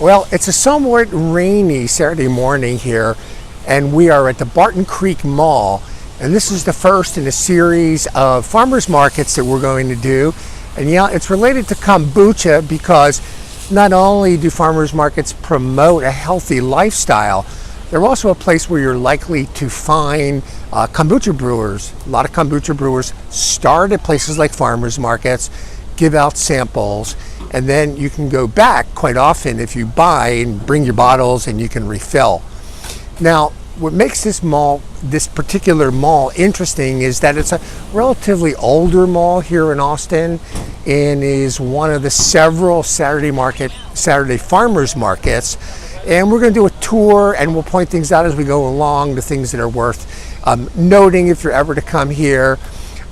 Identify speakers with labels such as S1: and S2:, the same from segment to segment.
S1: Well, it's a somewhat rainy Saturday morning here, and we are at the Barton Creek Mall. And this is the first in a series of farmers markets that we're going to do. And yeah, it's related to kombucha because not only do farmers markets promote a healthy lifestyle, they're also a place where you're likely to find kombucha brewers. A lot of kombucha brewers start at places like farmers markets, give out samples, and then you can go back quite often if you buy and bring your bottles and you can refill. Now, what makes this particular mall interesting is that it's a relatively older mall here in Austin and is one of the several Saturday farmers markets. And we're going to do a tour and we'll point things out as we go along, the things that are worth noting if you're ever to come here.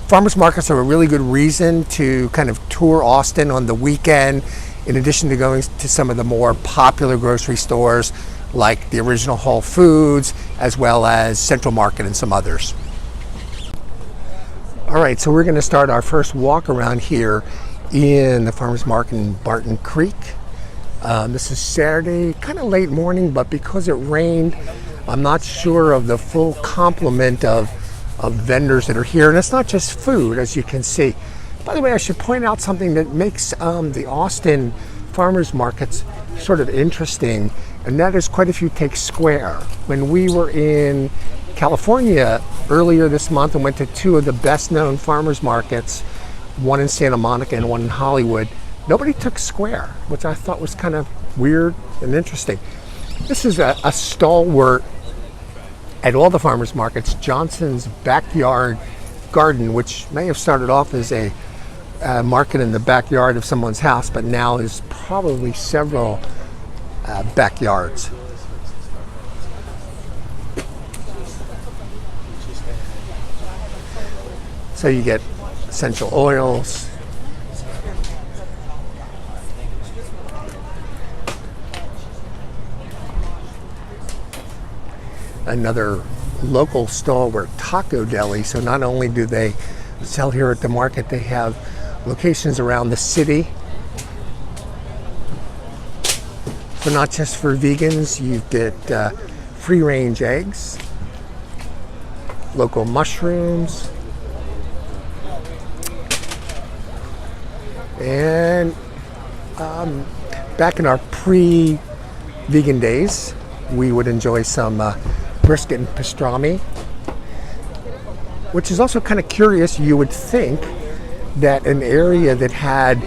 S1: Farmers markets are a really good reason to kind of tour Austin on the weekend, in addition to going to some of the more popular grocery stores like the original Whole Foods, as well as Central Market and some others. All right, so we're going to start our first walk around here in the farmers market in Barton Creek. This is Saturday, kind of late morning, but because it rained, I'm not sure of the full complement of vendors that are here. And it's not just food, as you can see. By the way, I should point out something that makes the Austin farmers markets sort of interesting, and that is quite a few take square. When we were in California earlier this month and went to two of the best known farmers markets, one in Santa Monica and one in Hollywood, nobody took square, which I thought was kind of weird and interesting. This is a stalwart at all the farmers markets, Johnson's Backyard Garden, which may have started off as a market in the backyard of someone's house, but now is probably several backyards. So you get essential oils, another local stalwart, Tacodeli. So not only do they sell here at the market, they have locations around the city. So not just for vegans, you get free-range eggs, local mushrooms, and back in our pre-vegan days, we would enjoy some brisket and pastrami, which is also kind of curious. You would think that an area that had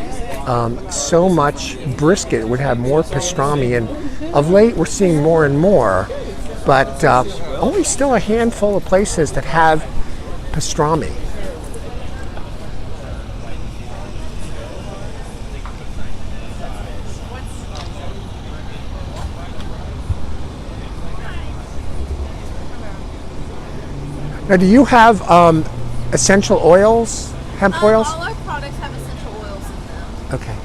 S1: so much brisket would have more pastrami, and of late we're seeing more and more, but only still a handful of places that have pastrami. Now, do you have essential oils, hemp oils?
S2: All our products have essential oils in them.
S1: Okay.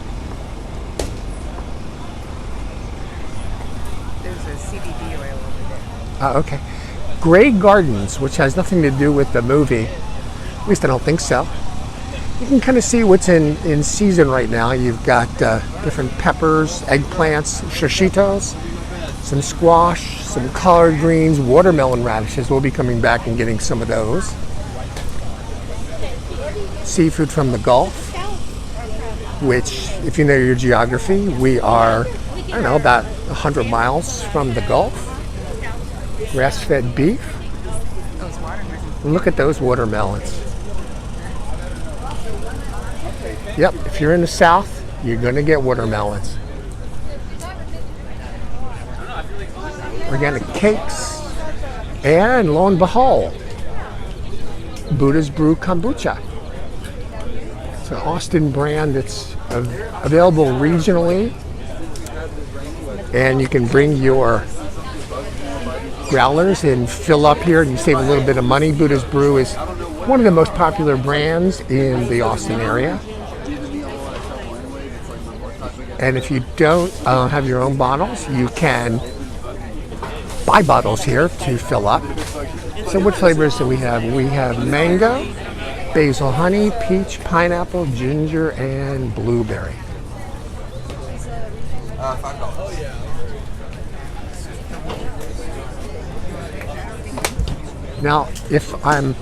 S3: There's a CBD oil over there.
S1: Okay. Grey Gardens, which has nothing to do with the movie. At least I don't think so. You can kind of see what's in season right now. You've got different peppers, eggplants, shishitos, some squash, some collard greens, watermelon radishes. We'll be coming back and getting some of those. Seafood from the Gulf, which, if you know your geography, we are, I don't know, about 100 miles from the Gulf. Grass-fed beef. Look at those watermelons. Yep, if you're in the South, you're going to get watermelons. Organic cakes, and lo and behold, Buddha's Brew Kombucha. It's an Austin brand that's available regionally, and you can bring your growlers and fill up here and you save a little bit of money. Buddha's Brew is one of the most popular brands in the Austin area. And if you don't have your own bottles, you can buy bottles here to fill up. So what flavors do we have? We have mango, basil honey, peach, pineapple, ginger, and blueberry.
S4: $5.
S1: Now, if I'm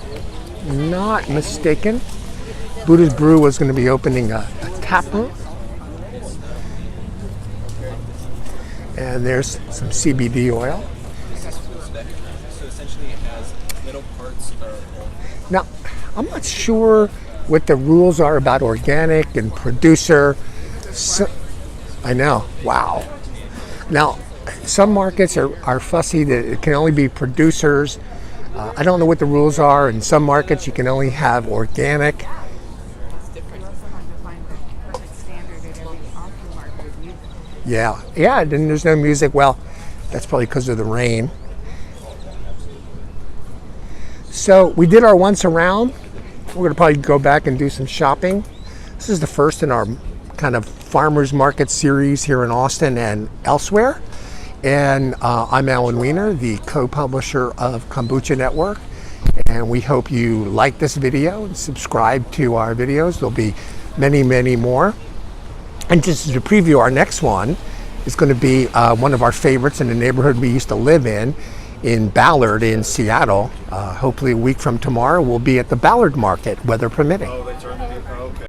S1: not mistaken, Buddha's Brew was going to be opening a tap room. And there's some CBD oil.
S4: So essentially it has little parts of...
S1: Now, I'm not sure what the rules are about organic and producer. I know, wow. Now, some markets are fussy that it can only be producers. I don't know what the rules are. In some markets, you can only have organic.
S3: It's different. It's also hard to find the perfect standard at every auction market with music.
S1: Yeah, and there's no music. Well, that's probably because of the rain. So we did our once around. We're going to probably go back and do some shopping. This is the first in our kind of farmers market series here in Austin and elsewhere. And I'm Alan Weiner, the co-publisher of Kombucha Network. And we hope you like this video and subscribe to our videos. There'll be many, many more. And just to preview, our next one is going to be one of our favorites in the neighborhood we used to live in Ballard in Seattle. Hopefully a week from tomorrow, we'll be at the Ballard Market, weather permitting.